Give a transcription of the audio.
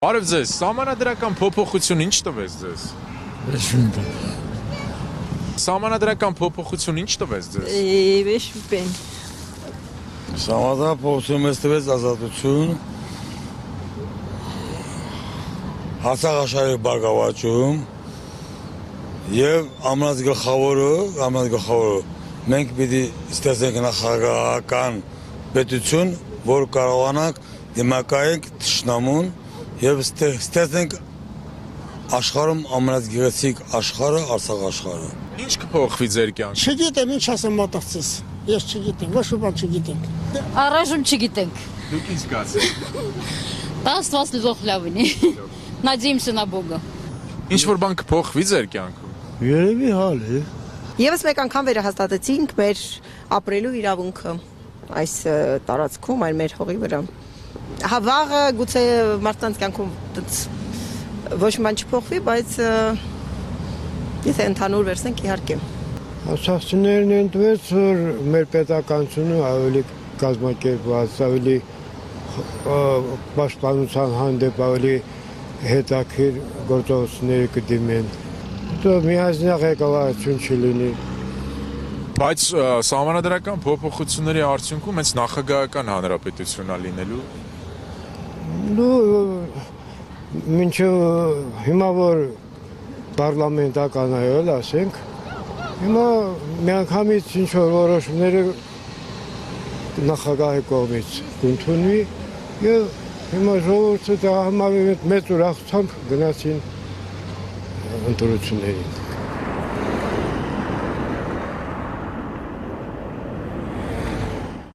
Բարև ձեզ, սահմանադրական փոփոխություն ինչ տվեց ձեզ։ Սահմանադրական փոփոխություն ինչ տվեց ձեզ։ Ոչ բեն։ Սահմանադրական փոփոխություն մեզ տվեց ազատություն, հասարակաշարի բարգավաճում եւ ամենագլխավորը մենք պիտի ստեղծենք նախագահական պետություն, որ կարողանանք դիմակայենք թշնամուն եւ ստեղծենք աշխարհում ամենագեղեցիկ աշխարհը, Արցախ աշխարհը։ Ինչ կփոխվի ձեր կյանքում։ Չգիտեմ ինչ ասեմ մտածես։ Ես չգիտեմ, ոչ ոք չգիտենք։ Առայժմ չգիտենք։ Դուք ինչ կասեք։ Դա Աստված լուզող լավ ունի։ Նադեемся на Бога։ Ինչ որ բան կփոխվի ձեր կյանքում։ Երևի հալ է։ Եվս մեկ անգամ վերահաստատեցինք մեր ապրելու իրավունքը այս տարածքում, այլ մեր հողի վրա։ Հավաղը գուցե մարդկանց կյանքում ոչ ման չփոխվի, բայց եթե ընդհանուր վերցնենք իհարկե։ Ասացիներն են տվեց, որ մեր պետականությունը ավելի կազմակերպված, ավելի պաշտպանության հանդեպ ավելի հետաքրքիր գործողությունների կդիմեն։ Դա միաժամանակ ղեկավարություն չլինի։ Բայց սահմանադրական փոփոխությունների արդյունքում հենց նախագահական հանրապետություն է լինելու։ Մինչև հիմա որ պարլամենտական այլ ասենք, հիմա միանգամից ինչ որ որոշումները նախագահի կողմից ընդունվի եւ հիմա ժողովուրդը դա համարի մեծ ուրախությամբ գնացին ընտրություններին։